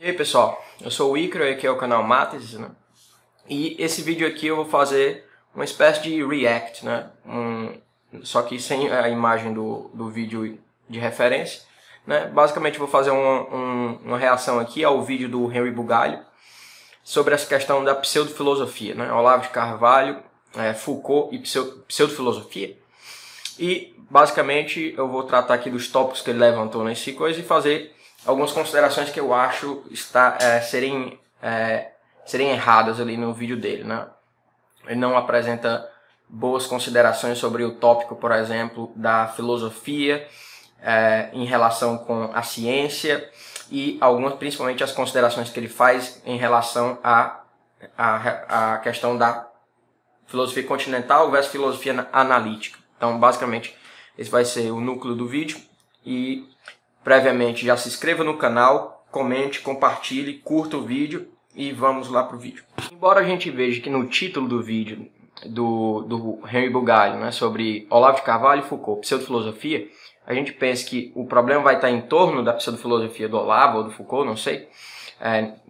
E aí pessoal, eu sou o Icaro e aqui é o canal Mates, né? E esse vídeo aqui eu vou fazer uma espécie de react, né? Só que sem a imagem do vídeo de referência, né? Basicamente vou fazer uma reação aqui ao vídeo do Henry Bugalho sobre essa questão da pseudofilosofia, né? Olavo de Carvalho, Foucault e pseudofilosofia. E basicamente eu vou tratar aqui dos tópicos que ele levantou nesse coisa e fazer algumas considerações que eu acho serem erradas ali no vídeo dele, né? Ele não apresenta boas considerações sobre o tópico, por exemplo, da filosofia em relação com a ciência e principalmente as considerações que ele faz em relação à questão da filosofia continental versus filosofia analítica. Então, basicamente, esse vai ser o núcleo do vídeo e previamente já se inscreva no canal, comente, compartilhe, curta o vídeo e vamos lá para o vídeo. Embora a gente veja que no título do vídeo do Henry Bugalho, né, sobre Olavo de Carvalho e Foucault, pseudofilosofia, a gente pensa que o problema vai estar em torno da pseudofilosofia do Olavo ou do Foucault, não sei.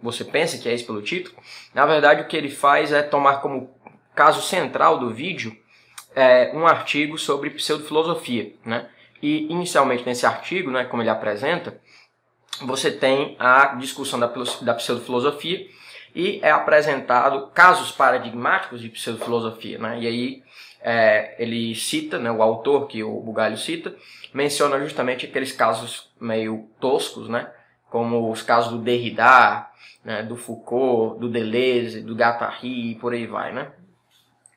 Você pensa que é isso pelo título? Na verdade, o que ele faz é tomar como caso central do vídeo um artigo sobre pseudofilosofia, né? E inicialmente nesse artigo, né, como ele apresenta, você tem a discussão da pseudofilosofia e é apresentado casos paradigmáticos de pseudofilosofia, né? E aí ele cita, né, o autor que o Bugalho cita, menciona justamente aqueles casos meio toscos, né, como os casos do Derrida, né, do Foucault, do Deleuze, do Guattari e por aí vai, né?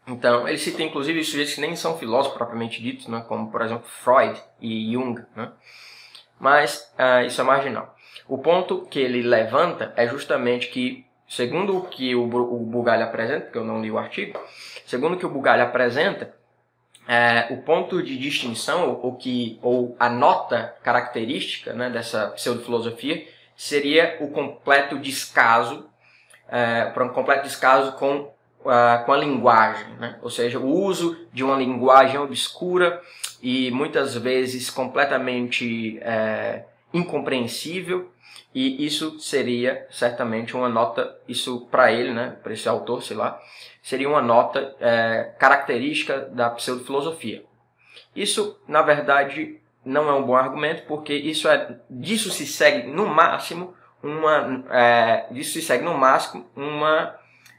Então, ele cita inclusive sujeitos que nem são filósofos propriamente ditos, né, como por exemplo Freud e Jung, né? Mas isso é marginal. O ponto que ele levanta é justamente que, segundo o que o Bugalho apresenta, porque eu não li o artigo, segundo o que o Bugalho apresenta, o ponto de distinção, ou a nota característica, né, dessa pseudofilosofia seria o completo descaso, com a linguagem, né? Ou seja, o uso de uma linguagem obscura e muitas vezes completamente incompreensível, e isso seria certamente uma nota, isso para ele, né, para esse autor, sei lá, seria uma nota característica da pseudofilosofia. Uma na verdade não é um bom argumento, porque disso se segue no máximo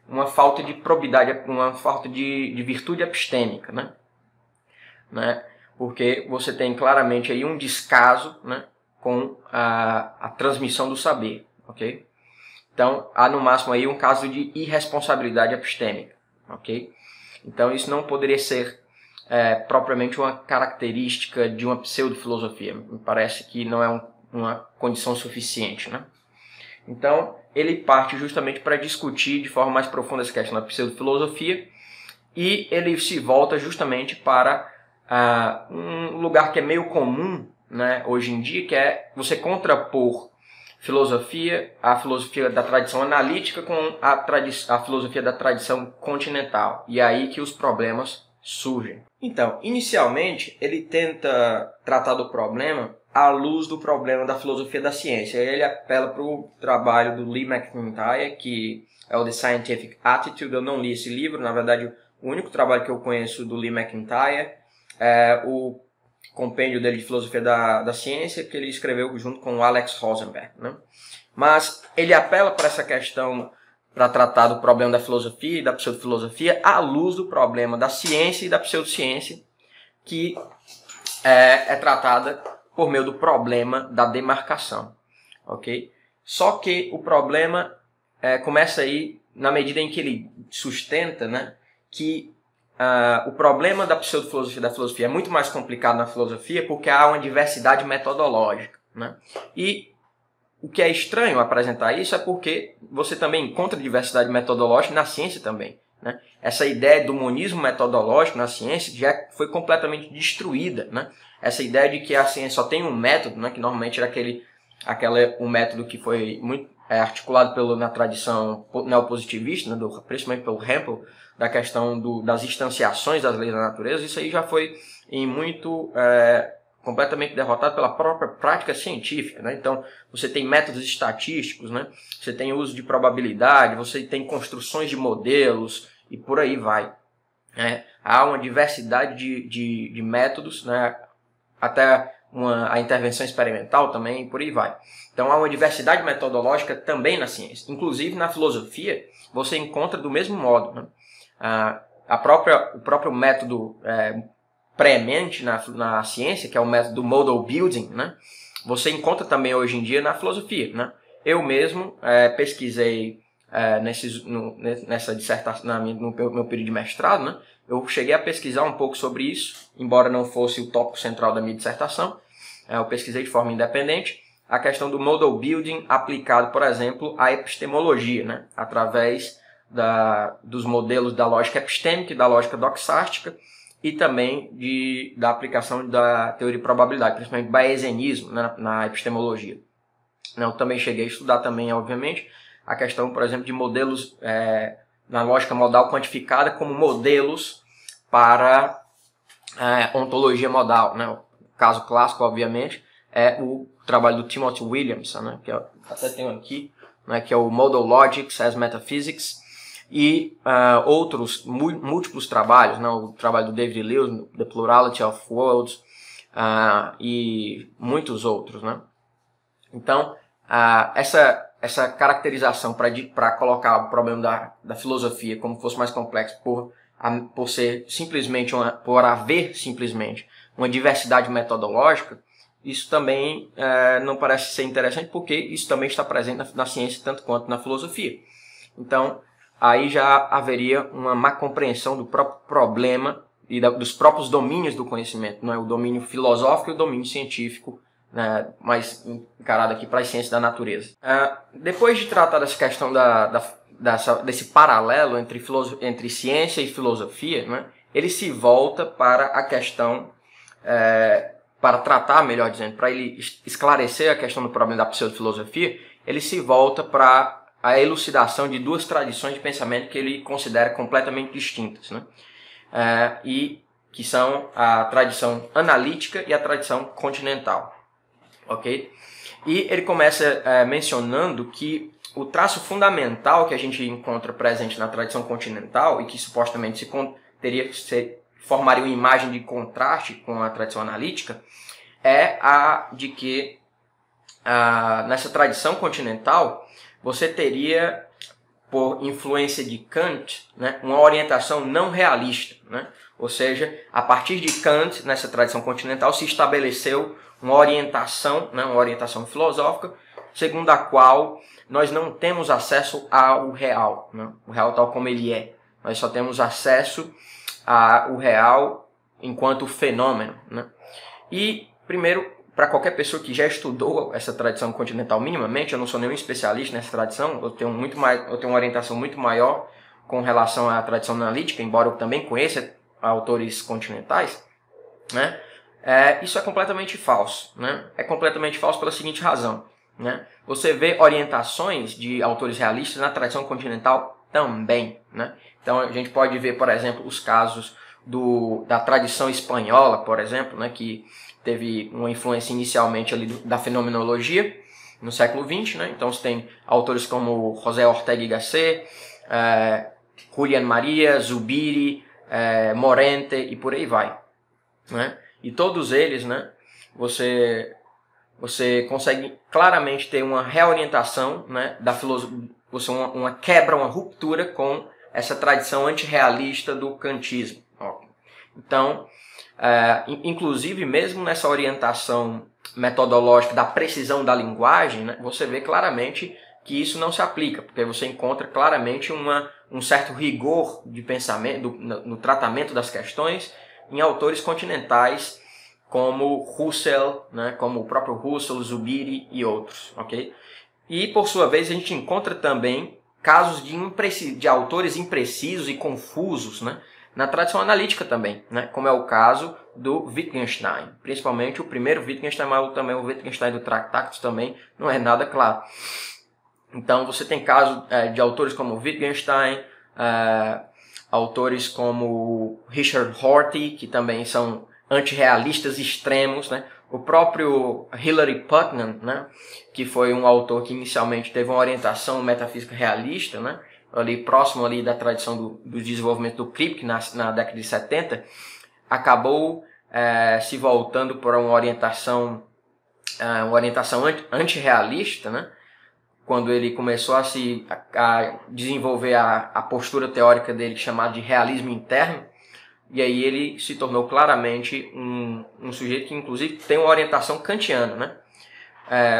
uma falta de probidade, uma falta de virtude epistêmica, né? Porque você tem claramente aí um descaso, né, com a transmissão do saber, ok? Então, há no máximo aí um caso de irresponsabilidade epistêmica, ok? Então, isso não poderia ser propriamente uma característica de uma pseudofilosofia. Me parece que não é uma condição suficiente, né? Então, ele parte justamente para discutir de forma mais profunda essa questão da pseudofilosofia e ele se volta justamente para um lugar que é meio comum, né, hoje em dia, que é você contrapor a filosofia da tradição analítica com a filosofia da tradição continental. E é aí que os problemas surgem. Então, inicialmente, ele tenta tratar do problema à luz do problema da filosofia da ciência. Ele apela para o trabalho do Lee McIntyre, que é o The Scientific Attitude. Eu não li esse livro, na verdade o único trabalho que eu conheço do Lee McIntyre é o compêndio dele de filosofia da ciência, que ele escreveu junto com o Alex Rosenberg, né? Mas ele apela para essa questão, para tratar do problema da filosofia e da pseudofilosofia à luz do problema da ciência e da pseudociência, que é tratada por meio do problema da demarcação, ok? Só que o problema começa aí na medida em que ele sustenta, né, que o problema da pseudofilosofia e da filosofia é muito mais complicado na filosofia porque há uma diversidade metodológica, né? E o que é estranho apresentar isso é porque você também encontra diversidade metodológica na ciência também, né? Essa ideia do monismo metodológico na ciência já foi completamente destruída, né? Essa ideia de que a ciência só tem um método, né, que normalmente era um método que foi muito articulado na tradição neopositivista, né, principalmente pelo Hempel, da questão das instanciações das leis da natureza. Isso aí já foi em muito completamente derrotado pela própria prática científica, né? Então, você tem métodos estatísticos, né? Você tem uso de probabilidade, você tem construções de modelos e por aí vai. Né? Há uma diversidade de métodos, né? Até a intervenção experimental também, e por aí vai. Então, há uma diversidade metodológica também na ciência. Inclusive, na filosofia, você encontra do mesmo modo, né? O próprio método premente na ciência, que é o método do model building, né? Você encontra também hoje em dia na filosofia, né? Eu mesmo pesquisei nessa dissertação, no meu período de mestrado, né? Eu cheguei a pesquisar um pouco sobre isso, embora não fosse o tópico central da minha dissertação. Eu pesquisei de forma independente a questão do model building aplicado, por exemplo, à epistemologia, né? Através dos modelos da lógica epistêmica e da lógica doxástica, e também da aplicação da teoria de probabilidade, principalmente bayesianismo, né, na epistemologia. Eu também cheguei a estudar também, obviamente, a questão, por exemplo, de modelos na lógica modal quantificada como modelos para ontologia modal, né? O caso clássico, obviamente, é o trabalho do Timothy Williamson, né, que eu até tenho aqui, né, que é o Model Logics as Metaphysics, e outros múltiplos trabalhos, né, o trabalho do David Lewis, The Plurality of Worlds, e muitos outros, né? Então, essa caracterização para colocar o problema da filosofia como fosse mais complexo por ser simplesmente por haver simplesmente uma diversidade metodológica, isso também não parece ser interessante, porque isso também está presente na ciência tanto quanto na filosofia. Então, aí já haveria uma má compreensão do próprio problema e dos próprios domínios do conhecimento, não é? O domínio filosófico e o domínio científico, né, mais encarado aqui para as ciências da natureza. Depois de tratar dessa questão desse paralelo entre ciência e filosofia, né, ele se volta para a questão, para tratar, melhor dizendo, para ele esclarecer a questão do problema da pseudofilosofia, ele se volta para a elucidação de duas tradições de pensamento que ele considera completamente distintas, né? E que são a tradição analítica e a tradição continental. Ok? E ele começa mencionando que o traço fundamental que a gente encontra presente na tradição continental e que supostamente formaria uma imagem de contraste com a tradição analítica é a de que nessa tradição continental você teria, por influência de Kant, né, uma orientação não realista, né? Ou seja, a partir de Kant, nessa tradição continental, se estabeleceu uma orientação filosófica, segundo a qual nós não temos acesso ao real, né? O real tal como ele é. Nós só temos acesso ao real enquanto fenômeno, né? E, primeiro, para qualquer pessoa que já estudou essa tradição continental minimamente, eu não sou nenhum especialista nessa tradição, eu tenho uma orientação muito maior com relação à tradição analítica, embora eu também conheça autores continentais, né? Isso é completamente falso, né? É completamente falso pela seguinte razão, né? Você vê orientações de autores realistas na tradição continental também, né? Então a gente pode ver, por exemplo, os casos da tradição espanhola, por exemplo, né, que teve uma influência inicialmente ali da fenomenologia no século XX, né? Então você tem autores como José Ortega y Gasset, Julián María, Zubiri, Morente e por aí vai, né? E todos eles, né, você consegue claramente ter uma reorientação, né, da filosofia, uma quebra, uma ruptura com essa tradição antirrealista do kantismo. Então, inclusive mesmo nessa orientação metodológica da precisão da linguagem, né, você vê claramente que isso não se aplica, porque você encontra claramente um certo rigor de pensamento no tratamento das questões em autores continentais como Husserl, né, como o próprio Husserl, Zubiri e outros, ok? E por sua vez a gente encontra também casos de autores imprecisos e confusos, né, na tradição analítica também, né, como é o caso do Wittgenstein, principalmente o primeiro Wittgenstein, mas também o Wittgenstein do Tractatus também não é nada claro. Então você tem casos de autores como Wittgenstein, autores como Richard Rorty, que também são antirrealistas extremos, né? O próprio Hilary Putnam, né, que foi um autor que inicialmente teve uma orientação metafísica realista, né, ali próximo ali da tradição do desenvolvimento do Kripke na década de 70, acabou se voltando para uma orientação antirrealista, né, quando ele começou a desenvolver a postura teórica dele chamada de realismo interno. E aí ele se tornou claramente um sujeito que inclusive tem uma orientação kantiana, né?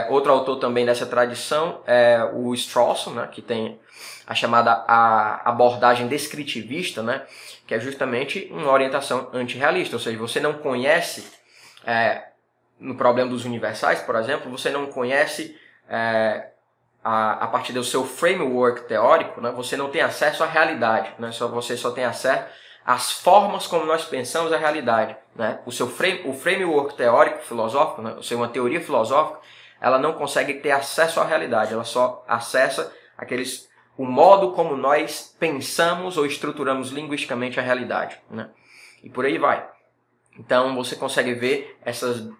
Outro autor também dessa tradição é o Strawson, né? Que tem a chamada abordagem descritivista, né? Que é justamente uma orientação antirrealista, ou seja, você não conhece, no problema dos universais, por exemplo, você não conhece a partir do seu framework teórico, né? Você não tem acesso à realidade, né? Você só tem acesso as formas como nós pensamos a realidade, né? O framework teórico filosófico, né? Ou seja, uma teoria filosófica, ela não consegue ter acesso à realidade, ela só acessa o modo como nós pensamos ou estruturamos linguisticamente a realidade, né? E por aí vai. Então você consegue ver essa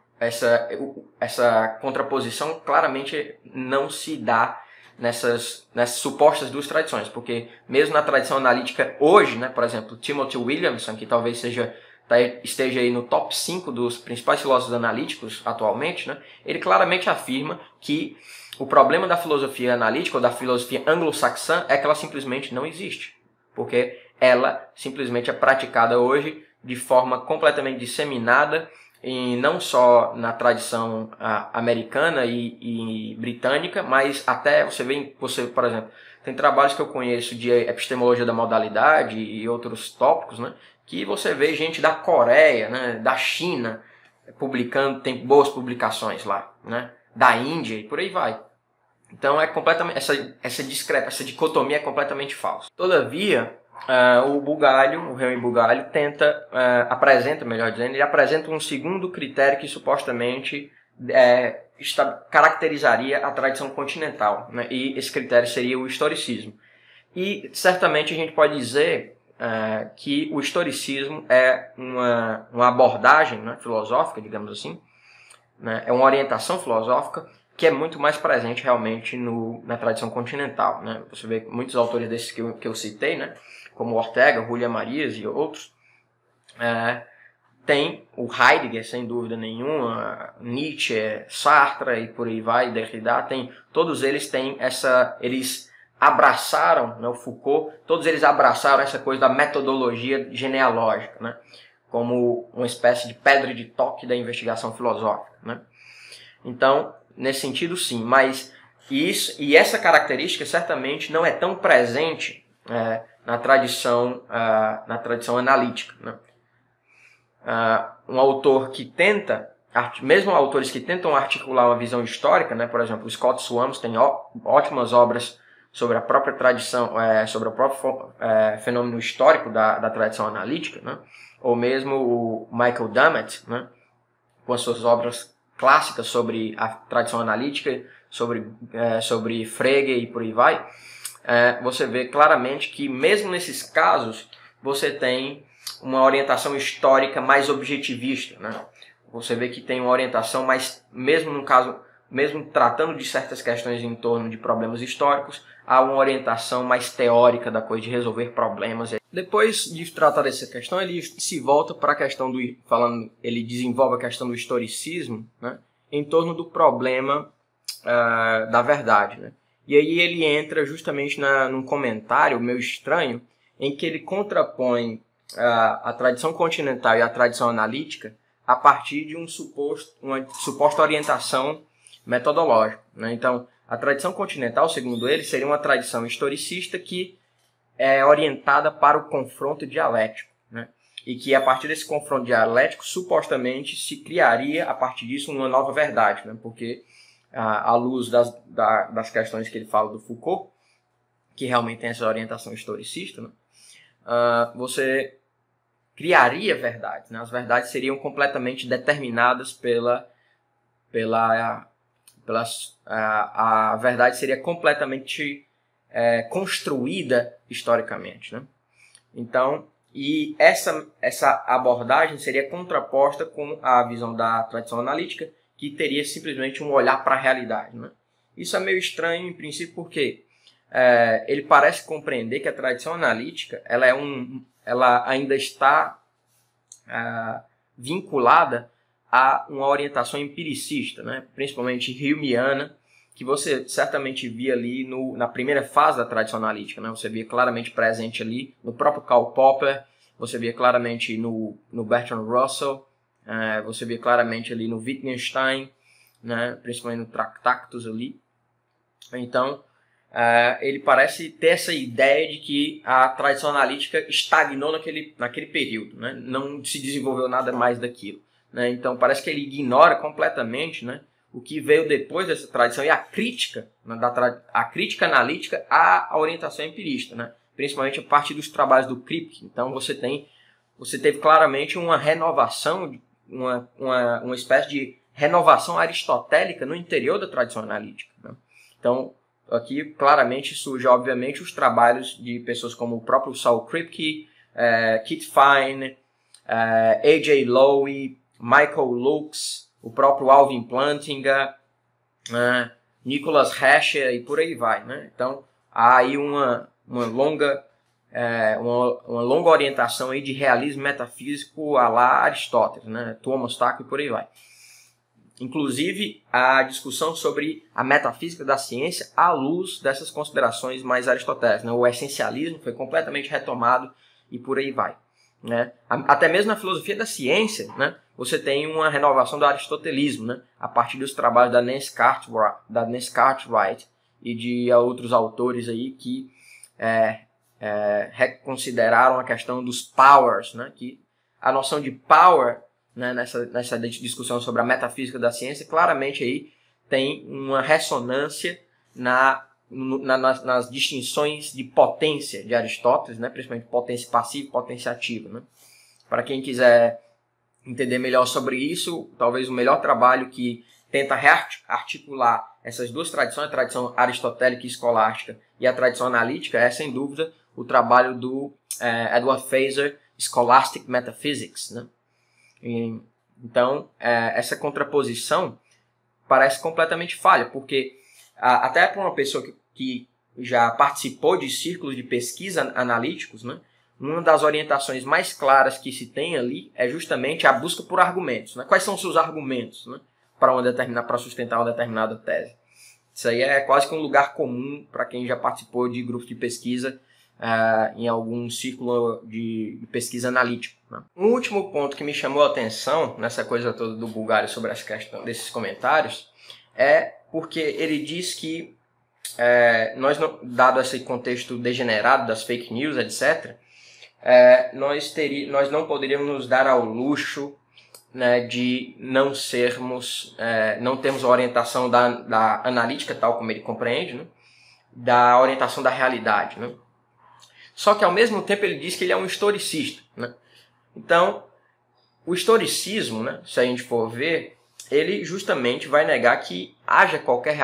contraposição claramente não se dá nessas supostas duas tradições, porque mesmo na tradição analítica hoje, né, por exemplo, Timothy Williamson, que talvez esteja aí no top 5 dos principais filósofos analíticos atualmente, né, ele claramente afirma que o problema da filosofia analítica ou da filosofia anglo-saxã é que ela simplesmente não existe, porque ela simplesmente é praticada hoje de forma completamente disseminada, e não só na tradição americana e britânica, mas até você, por exemplo, tem trabalhos que eu conheço de epistemologia da modalidade e outros tópicos, né, que você vê gente da Coreia, né, da China publicando, tem boas publicações lá, né, da Índia e por aí vai. Então é completamente essa dicotomia é completamente falsa. Todavia, o Remy Bugalho apresenta um segundo critério que supostamente caracterizaria a tradição continental, né? E esse critério seria o historicismo. E certamente a gente pode dizer que o historicismo é uma abordagem, né, filosófica, digamos assim, né? É uma orientação filosófica que é muito mais presente realmente na tradição continental, né? Você vê muitos autores desses que eu citei, né, como Ortega, Julián Marías e outros, tem o Heidegger, sem dúvida nenhuma, Nietzsche, Sartre e por aí vai, Derrida, todos eles têm eles abraçaram, né, o Foucault, todos eles abraçaram essa coisa da metodologia genealógica, né, como uma espécie de pedra de toque da investigação filosófica, né. Então, nesse sentido, sim, mas essa característica certamente não é tão presente na tradição analítica, né? Um autor que mesmo autores que tentam articular uma visão histórica, né? Por exemplo, o Scott Swams tem ótimas obras sobre a própria tradição, sobre o próprio fenômeno histórico da tradição analítica, né? Ou mesmo o Michael Dummett, né, com as suas obras clássicas sobre a tradição analítica, sobre Frege e por aí vai, você vê claramente que mesmo nesses casos você tem uma orientação histórica mais objetivista, né? Você vê que tem uma orientação mais, mesmo tratando de certas questões em torno de problemas históricos, há uma orientação mais teórica da coisa de resolver problemas. Depois de tratar dessa questão, ele se volta para a questão ele desenvolve a questão do historicismo, né, em torno do problema da verdade, né? E aí ele entra justamente num comentário meio estranho, em que ele contrapõe a tradição continental e a tradição analítica a partir de uma suposta orientação metodológica, né? Então, a tradição continental, segundo ele, seria uma tradição historicista que é orientada para o confronto dialético, né? E que a partir desse confronto dialético, supostamente, se criaria a partir disso uma nova verdade, né? Porque à luz das questões que ele fala do Foucault, que realmente tem essa orientação historicista, né, você criaria verdades, né? As verdades seriam completamente determinadas a verdade seria completamente construída historicamente, né? Então, E essa abordagem seria contraposta com a visão da tradição analítica, que teria simplesmente um olhar para a realidade, né? Isso é meio estranho, em princípio, porque ele parece compreender que a tradição analítica ela ainda está vinculada a uma orientação empiricista, né? Principalmente humeana, que você certamente via ali na primeira fase da tradição analítica, né? Você via claramente presente ali no próprio Karl Popper, você via claramente no Bertrand Russell, você via claramente ali no Wittgenstein, né? Principalmente no Tractatus ali. Então, ele parece ter essa ideia de que a tradição analítica estagnou naquele período, né? Não se desenvolveu nada mais daquilo, né? Então, parece que ele ignora completamente, né, o que veio depois dessa tradição e a crítica, né, a crítica analítica à orientação empirista, né? Principalmente a partir dos trabalhos do Kripke. Então, você teve claramente uma renovação, uma espécie de renovação aristotélica no interior da tradição analítica, né? Então, aqui claramente surge, obviamente, os trabalhos de pessoas como o próprio Saul Kripke, Kit Fine, A.J. Lowe, Michael Lukes, o próprio Alvin Plantinga, Nicholas Hecher e por aí vai, né? Então, há aí uma longa orientação aí de realismo metafísico à la Aristóteles, né? Thomas Taco e por aí vai. Inclusive, a discussão sobre a metafísica da ciência à luz dessas considerações mais aristotélicas, né? O essencialismo foi completamente retomado e por aí vai, né? Até mesmo na filosofia da ciência, né, você tem uma renovação do aristotelismo, né, a partir dos trabalhos da Nancy Cartwright e de outros autores aí que reconsideraram a questão dos powers, né, que a noção de power, né, nessa discussão sobre a metafísica da ciência, claramente aí tem uma ressonância nas distinções de potência de Aristóteles, né, principalmente potência passiva e potência ativa, né? Para quem quiser entender melhor sobre isso, talvez o melhor trabalho que tenta articular essas duas tradições, a tradição aristotélica e escolástica e a tradição analítica, é sem dúvida o trabalho do Edward Feser, Scholastic Metaphysics, né? Então, essa contraposição parece completamente falha, porque até para uma pessoa que já participou de círculos de pesquisa analíticos, né, uma das orientações mais claras que se tem ali é justamente a busca por argumentos, né? Quais são os seus argumentos, né, para sustentar uma determinada tese? Isso aí é quase que um lugar comum para quem já participou de grupos de pesquisa em algum círculo de pesquisa analítico, né? Um último ponto que me chamou a atenção nessa coisa toda do Bulgário sobre essa questão desses comentários é porque ele diz que dado esse contexto degenerado das fake news, etc., nós não poderíamos nos dar ao luxo, né, de não termos a orientação da analítica, tal como ele compreende, né, da orientação da realidade, né? Só que ao mesmo tempo ele diz que ele é um historicista, né? Então, o historicismo, né, se a gente for ver, ele justamente vai negar que haja qualquer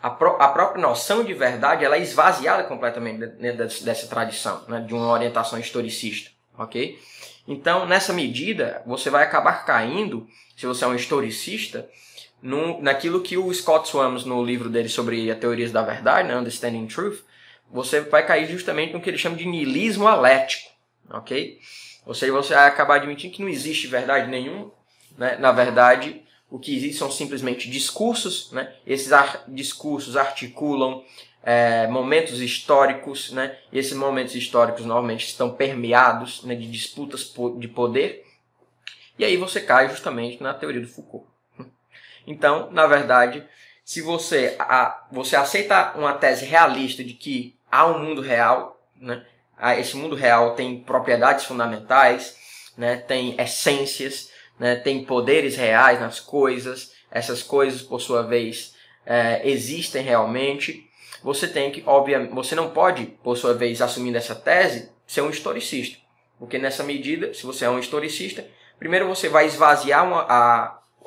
a própria noção de verdade, ela é esvaziada completamente dentro dessa tradição, né, de uma orientação historicista, ok? Então, nessa medida, você vai acabar caindo, se você é um historicista, naquilo que o Scott Swams, no livro dele sobre a teorias da verdade, né, Understanding Truth, você vai cair justamente no que ele chama de niilismo alético, ok? Ou seja, você vai acabar admitindo que não existe verdade nenhuma, né? Na verdade, o que existe são simplesmente discursos, né? Esses discursos articulam momentos históricos, né? E esses momentos históricos normalmente estão permeados, né, de disputas de poder, e aí você cai justamente na teoria do Foucault. Então, na verdade, se você aceita uma tese realista de que há um mundo real, né? Esse mundo real tem propriedades fundamentais, né? Tem essências, né? Tem poderes reais nas coisas, essas coisas, por sua vez, existem realmente. Você não pode, por sua vez, assumindo essa tese, ser um historicista. Porque nessa medida, se você é um historicista, primeiro você vai esvaziar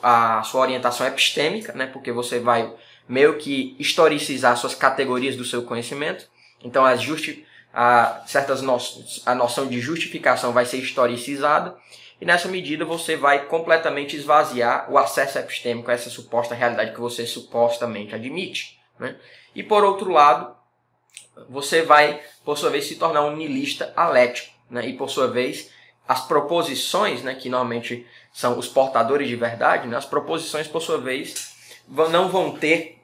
a sua orientação epistêmica, né? Porque você vai meio que historicizar suas categorias do seu conhecimento. Então, a noção de justificação vai ser historicizada, e nessa medida você vai completamente esvaziar o acesso epistêmico a essa suposta realidade que você supostamente admite, né? E por outro lado, você vai, por sua vez, se tornar um nihilista alético, né? E por sua vez, as proposições, né, que normalmente são os portadores de verdade, né, as proposições, por sua vez, não vão ter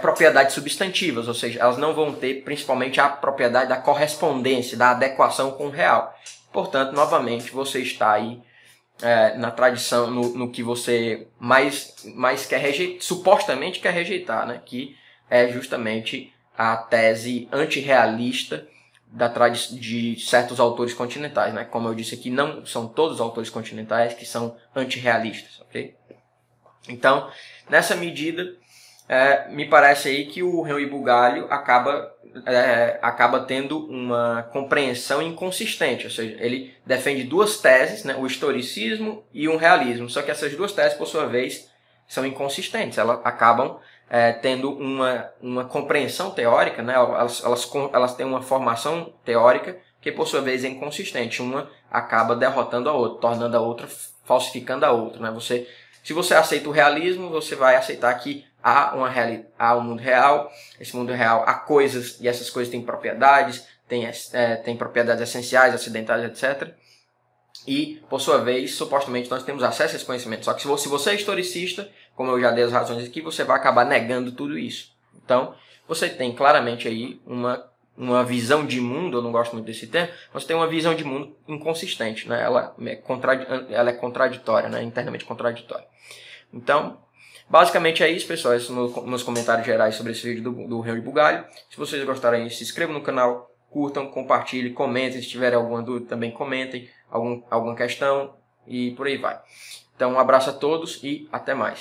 propriedades substantivas, ou seja, elas não vão ter principalmente a propriedade da correspondência, da adequação com o real. Portanto, novamente, você está aí na tradição, no que você mais quer rejeitar, supostamente quer rejeitar, né, que é justamente a tese antirrealista de certos autores continentais, né? Como eu disse aqui, não são todos os autores continentais que são antirrealistas, ok? Então, nessa medida, me parece aí que o Henri Bugalho acaba tendo uma compreensão inconsistente, ou seja, ele defende duas teses, né? O historicismo e um realismo, só que essas duas teses, por sua vez, são inconsistentes, elas acabam tendo uma compreensão teórica, né? Elas têm uma formação teórica que, por sua vez, é inconsistente. Uma acaba derrotando a outra, tornando a outra, falsificando a outra, né? Se você aceita o realismo, você vai aceitar que há um mundo real. Esse mundo real há coisas, e essas coisas têm propriedades, têm propriedades essenciais, acidentais, etc. E, por sua vez, supostamente nós temos acesso a esse conhecimento. Só que se você é historicista, como eu já dei as razões aqui, você vai acabar negando tudo isso. Então, você tem claramente aí uma visão de mundo, eu não gosto muito desse termo, você tem uma visão de mundo inconsistente, né? Ela é contraditória, né? Internamente contraditória. Então, basicamente é isso, pessoal. Esses são meus comentários gerais sobre esse vídeo do Henri Bugalho. Se vocês gostarem, se inscrevam no canal, curtam, compartilhem, comentem. Se tiverem alguma dúvida, também comentem. Alguma questão e por aí vai. Então, um abraço a todos e até mais.